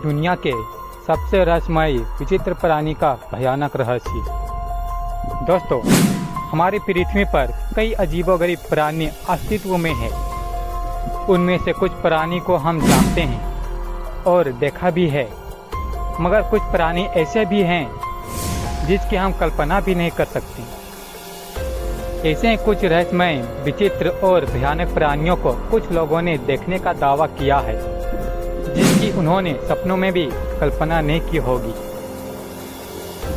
दुनिया के सबसे रहस्यमय विचित्र प्राणी का भयानक रहस्य। दोस्तों, हमारी पृथ्वी पर कई अजीबोगरीब प्राणी अस्तित्व में हैं। उनमें से कुछ प्राणी को हम जानते हैं और देखा भी है, मगर कुछ प्राणी ऐसे भी हैं जिसकी हम कल्पना भी नहीं कर सकते। ऐसे ही कुछ रहस्यमय, विचित्र और भयानक प्राणियों को कुछ लोगों ने देखने का दावा किया है, जिसकी उन्होंने सपनों में भी कल्पना नहीं की होगी।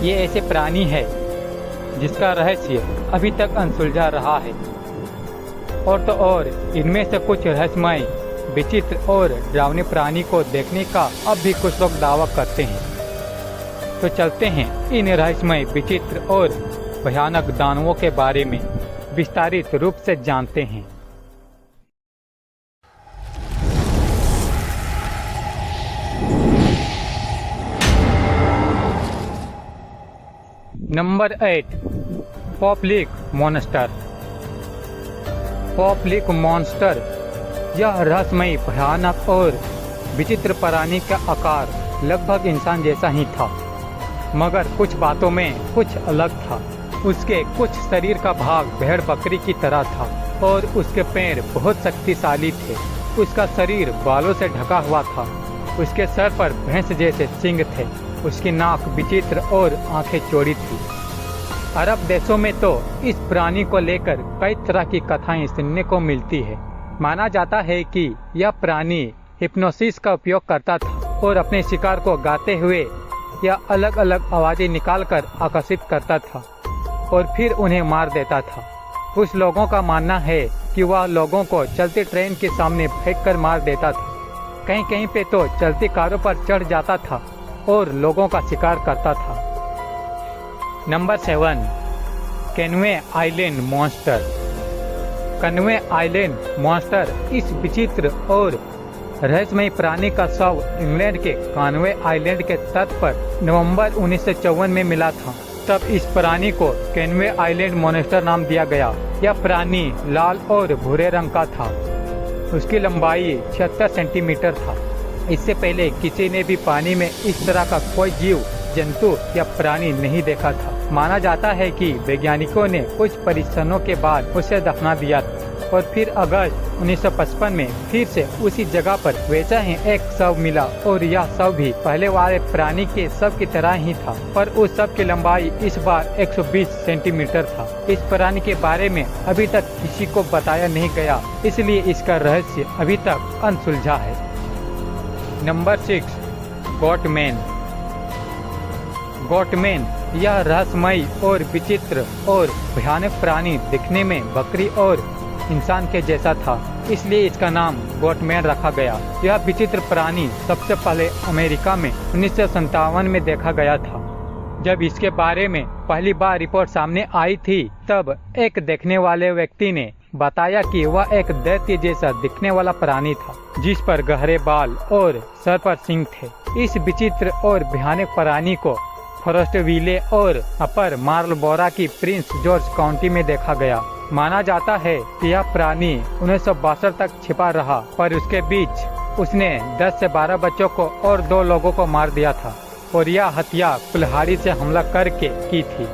ये ऐसे प्राणी है जिसका रहस्य अभी तक अनसुलझा रहा है। और तो और इनमें से कुछ रहस्यमय, विचित्र और डरावने प्राणी को देखने का अब भी कुछ लोग दावा करते हैं। तो चलते हैं इन रहस्यमय, विचित्र और भयानक दानवों के बारे में विस्तारित रूप से जानते हैं। Number 8, Pope Lick monster. Pope Lick monster यह रहस्यमय, भयानक और विचित्र प्राणी का आकार लगभग इंसान जैसा ही था, मगर कुछ बातों में कुछ अलग था। उसके कुछ शरीर का भाग भेड़ बकरी की तरह था और उसके पैर बहुत शक्तिशाली थे। उसका शरीर बालों से ढका हुआ था। उसके सर पर भैंस जैसे सींग थे। उसकी नाक विचित्र और आंखें चौड़ी थी। अरब देशों में तो इस प्राणी को लेकर कई तरह की कथाएं सुनने को मिलती है। माना जाता है कि यह प्राणी हिप्नोसिस का उपयोग करता था और अपने शिकार को गाते हुए या अलग अलग आवाजें निकालकर आकर्षित करता था और फिर उन्हें मार देता था। कुछ लोगों का मानना है कि वह लोगों को चलती ट्रेन के सामने फेंककर मार देता था। कहीं कहीं पे तो चलती कारों पर चढ़ जाता था और लोगों का शिकार करता था। Number 7, Kenway island monster. Kenway island monster इस विचित्र और रहस्यमय प्राणी का शव इंग्लैंड के कैनवे आइलैंड के तट पर नवंबर 1954 में मिला था। तब इस प्राणी को कैनवे आइलैंड मॉन्स्टर नाम दिया गया। यह प्राणी लाल और भूरे रंग का था। उसकी लंबाई 76 सेंटीमीटर था। इससे पहले किसी ने भी पानी में इस तरह का कोई जीव जंतु या प्राणी नहीं देखा था। माना जाता है कि वैज्ञानिकों ने कुछ परीक्षणों के बाद उसे दफना दिया और फिर अगस्त 1955 में फिर से उसी जगह पर वैसा ही एक शव मिला और यह शव भी पहले वाले प्राणी के शव की तरह ही था, पर उस शव की लंबाई इस बार 120 सेंटीमीटर था। इस प्राणी के बारे में अभी तक किसी को बताया नहीं गया, इसलिए इसका रहस्य अभी तक अनसुलझा है। Number 6, goatman. गोटमैन यह रहस्यमय और विचित्र और भयानक प्राणी दिखने में बकरी और इंसान के जैसा था, इसलिए इसका नाम गोटमैन रखा गया। यह विचित्र प्राणी सबसे पहले अमेरिका में 1957 में देखा गया था। जब इसके बारे में पहली बार रिपोर्ट सामने आई थी, तब एक देखने वाले व्यक्ति ने बताया कि वह एक दैत्य जैसा दिखने वाला प्राणी था, जिस पर गहरे बाल और सर पर सींग थे। इस विचित्र और भयानक प्राणी को फॉरेस्टविले और अपर मार्लबोरो की प्रिंस जॉर्ज काउंटी में देखा गया। माना जाता है कि यह प्राणी 1962 तक छिपा रहा, पर उसके बीच उसने 10 से 12 बच्चों को और 2 लोगों को मार दिया था और यह हत्या कुल्हाड़ी से हमला करके की थी।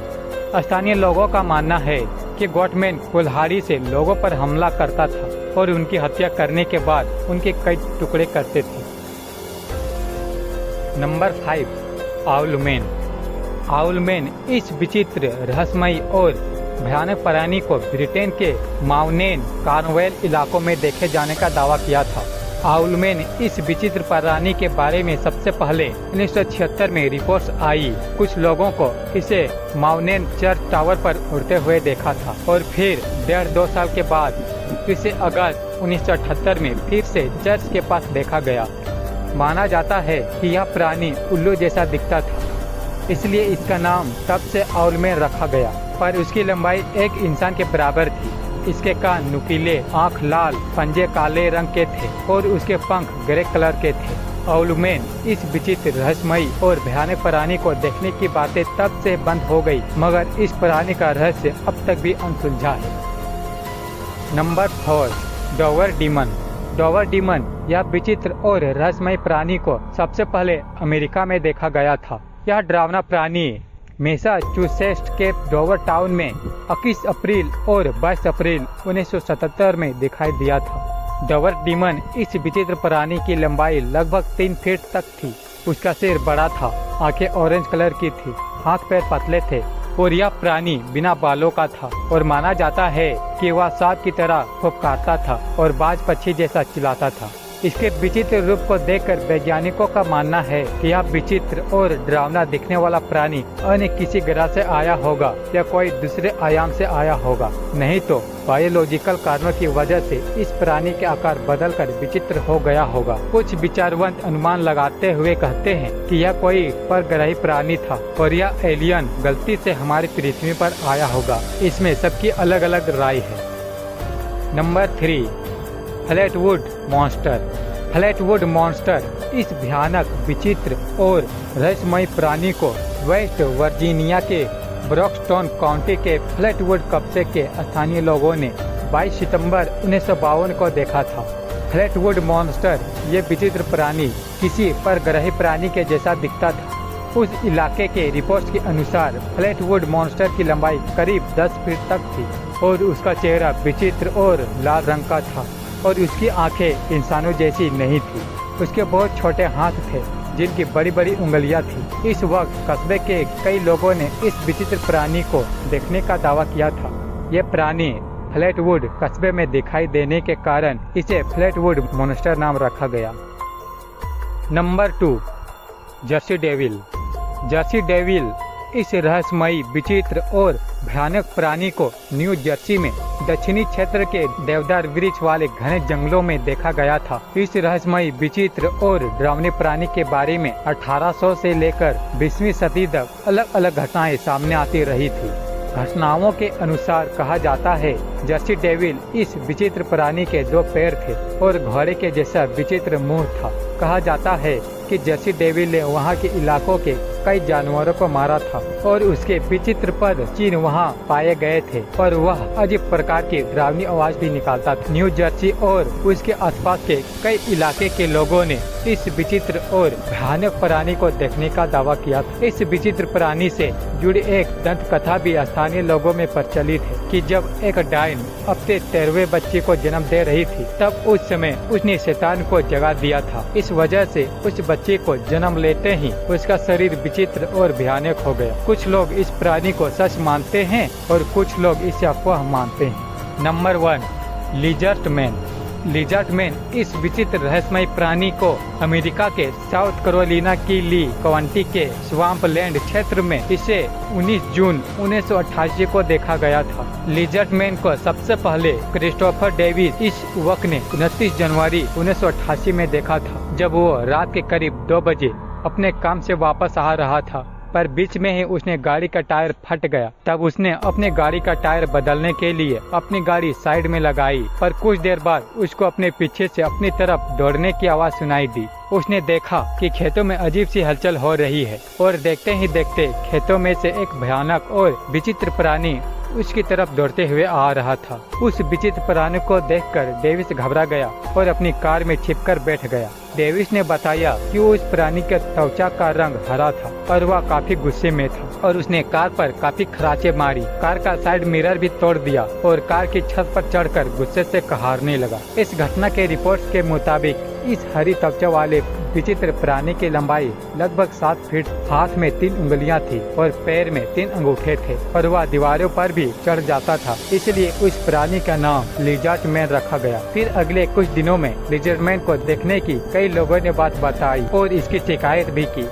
स्थानीय लोगों का मानना है कि गोटमैन कुल्हाड़ी से लोगों पर हमला करता था और उनकी हत्या करने के बाद उनके कई टुकड़े करते थे। नंबर 5, आउलमैन। आउलमैन इस विचित्र, रहस्यमय और भयानक प्राणी को ब्रिटेन के माउनेन कार्नवेल इलाकों में देखे जाने का दावा किया था। आउलमैन इस विचित्र प्राणी के बारे में सबसे पहले 1976 में रिपोर्ट्स आई। कुछ लोगों को इसे माउनेन चर्च टावर पर उड़ते हुए देखा था और फिर 1.5-2 साल के बाद इसे अगस्त 1978 में फिर से चर्च के पास देखा गया। माना जाता है कि यह प्राणी उल्लू जैसा दिखता था, इसलिए इसका नाम तब से आउलमैन रखा गया, पर उसकी लंबाई एक इंसान के बराबर थी। इसके कान नुकीले, आंख लाल, पंजे काले रंग के थे और उसके पंख ग्रे कलर के थे। आउलमैन इस विचित्र, रहस्यमयी और भयानक प्राणी को देखने की बातें तब से बंद हो गई, मगर इस प्राणी का रहस्य अब तक भी अनसुलझा है। Number 4, डॉवर demon. डॉवर डीमन यह विचित्र और रहस्यमय प्राणी को सबसे पहले अमेरिका में देखा गया था। यह डरावना प्राणी मैसाचुसेट्स के डॉवर टाउन में 21 अप्रैल और 22 अप्रैल 1977 में दिखाई दिया था। डॉवर डीमन इस विचित्र प्राणी की लंबाई लगभग 3 फीट तक थी। उसका सिर बड़ा था, आंखें ऑरेंज कलर की थी, हाथ पैर पतले थे और यह प्राणी बिना बालों का था और माना जाता है कि वह सांप की तरह फुफकारता था और बाज पक्षी जैसा चिल्लाता था। इसके विचित्र रूप को देखकर वैज्ञानिकों का मानना है कि यह विचित्र और डरावना दिखने वाला प्राणी अन्य किसी ग्रह से आया होगा या कोई दूसरे आयाम से आया होगा, नहीं तो बायोलॉजिकल कारणों की वजह से इस प्राणी के आकार बदलकर विचित्र हो गया होगा। कुछ विचारवंत अनुमान लगाते हुए कहते हैं कि यह कोई परग्रही प्राणी था और यह एलियन गलती से हमारी पृथ्वी पर आया होगा। इसमें सबकी अलग अलग राय है। Number 3, Flatwood monster. Flatwood monster इस भयानक, विचित्र और रहस्यमय प्राणी को वेस्ट वर्जीनिया के ब्रॉक्सटन काउंटी के फ्लैटवुड कस्बे के स्थानीय लोगों ने 22 सितंबर 1952 को देखा था। फ्लैटवुड मॉन्स्टर ये विचित्र प्राणी किसी परग्रही प्राणी के जैसा दिखता था। उस इलाके के रिपोर्ट्स के अनुसार फ्लैटवुड मॉन्स्टर की लंबाई करीब 10 फीट तक थी और उसका चेहरा विचित्र और लाल रंग का था और उसकी आंखें इंसानों जैसी नहीं थी। उसके बहुत छोटे हाथ थे जिनकी बड़ी बड़ी उंगलियां थी। इस वक्त कस्बे के कई लोगों ने इस विचित्र प्राणी को देखने का दावा किया था। ये प्राणी फ्लैटवुड कस्बे में दिखाई देने के कारण इसे फ्लैटवुड मॉन्स्टर नाम रखा गया। Number 2, Jersey devil. Jersey devil इस रहस्यमयी, विचित्र और भयानक प्राणी को न्यू जर्सी में दक्षिणी क्षेत्र के देवदार वृक्ष वाले घने जंगलों में देखा गया था। इस रहस्यमयी, विचित्र और डरावने प्राणी के बारे में 1800 से लेकर 20वीं सदी तक अलग अलग घटनाएं सामने आती रही थी। घटनाओं के अनुसार कहा जाता है जर्सी डेविल इस विचित्र प्राणी के 2 पैर थे और घोड़े के जैसा विचित्र मुंह था। कहा जाता है कि जर्सी डेविल ने वहाँ के इलाकों के कई जानवरों को मारा था और उसके विचित्र पद चिन्ह वहाँ पाए गए थे और वह अजीब प्रकार की डरावनी आवाज भी निकालता था। न्यू जर्सी और उसके आसपास के कई इलाके के लोगों ने इस विचित्र और भयानक प्राणी को देखने का दावा किया था। इस विचित्र प्राणी से जुड़ी एक दंत कथा भी स्थानीय लोगों में प्रचलित है कि जब एक डायन अपने 13वें बच्चे को जन्म दे रही थी तब उस समय उसने शैतान को जगा दिया था। इस वजह से उस बच्चे को जन्म लेते ही उसका शरीर विचित्र और भयानक हो गया। कुछ लोग इस प्राणी को सच मानते हैं और कुछ लोग इसे अफवाह मानते हैं। Number 1, lizard man. Lizard man इस विचित्र रहस्यमय प्राणी को अमेरिका के साउथ कैरोलिना की ली काउंटी के स्वाम्प लैंड क्षेत्र में इसे 19 जून 1988 को देखा गया था। लिजर्ट मैन को सबसे पहले क्रिस्टोफर डेविस इस युवक ने 29 जनवरी 1988 में देखा था जब वो रात के करीब 2 बजे अपने काम से वापस आ रहा था, पर बीच में ही उसने गाड़ी का टायर फट गया। तब उसने अपने गाड़ी का टायर बदलने के लिए अपनी गाड़ी साइड में लगाई, पर कुछ देर बाद उसको अपने पीछे से अपनी तरफ दौड़ने की आवाज सुनाई दी। उसने देखा कि खेतों में अजीब सी हलचल हो रही है और देखते ही देखते खेतों में से एक भयानक और विचित्र प्राणी उसकी तरफ दौड़ते हुए आ रहा था। उस विचित्र प्राणी को देखकर डेविस घबरा गया और अपनी कार में छिपकर बैठ गया। डेविस ने बताया कि उस प्राणी के त्वचा का रंग हरा था और वह काफी गुस्से में था और उसने कार पर काफी खराचे मारी, कार का साइड मिरर भी तोड़ दिया और कार की छत पर चढ़कर गुस्से से कहारने लगा। इस घटना के रिपोर्ट्स के मुताबिक इस हरी त्वचा वाले विचित्र प्राणी की लंबाई लगभग 7 फीट, हाथ में 3 उंगलियां थी और पैर में 3 अंगूठे थे और वह दीवारों पर भी चढ़ जाता था, इसलिए उस प्राणी का नाम लिजर्ट मैन रखा गया। फिर अगले कुछ दिनों में लिजर्ट मैन को देखने की कई लोगों ने बात बताई और इसकी शिकायत भी की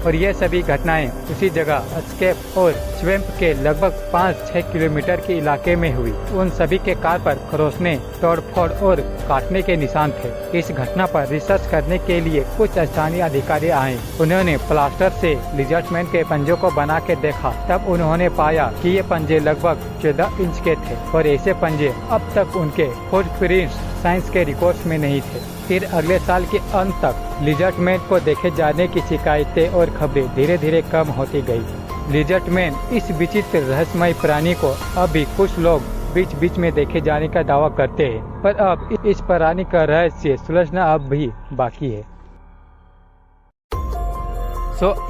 और ये सभी घटनाएं उसी जगह स्केप और स्वैम्प के लगभग 5-6 किलोमीटर के इलाके में हुई। उन सभी के कार पर खरोचने, तोड़फोड़ और काटने के निशान थे। इस घटना पर रिसर्च करने के लिए कुछ स्थानीय अधिकारी आए। उन्होंने प्लास्टर से लिजर्ट मैन के पंजों को बना के देखा, तब उन्होंने पाया कि ये पंजे लगभग 14 इंच के थे और ऐसे पंजे अब तक उनके फुटप्रिंट्स साइंस के रिकॉर्ड्स में नहीं थे। फिर अगले साल के अंत तक लिजर्ट मैन को देखे जाने की शिकायतें और खबरें धीरे धीरे कम होती गई। लिजर्ट मैन इस विचित्र रहस्यमय प्राणी को अभी कुछ लोग बीच बीच में देखे जाने का दावा करते हैं, पर अब इस प्राणी का रहस्य सुलझना अब भी बाकी है।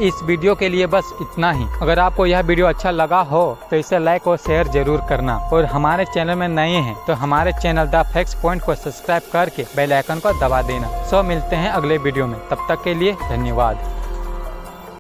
इस वीडियो के लिए बस इतना ही। अगर आपको यह वीडियो अच्छा लगा हो तो इसे लाइक और शेयर जरूर करना, और हमारे चैनल में नए हैं तो हमारे चैनल द फैक्ट्स पॉइंट को सब्सक्राइब करके बेल आइकन को दबा देना। मिलते हैं अगले वीडियो में, तब तक के लिए धन्यवाद।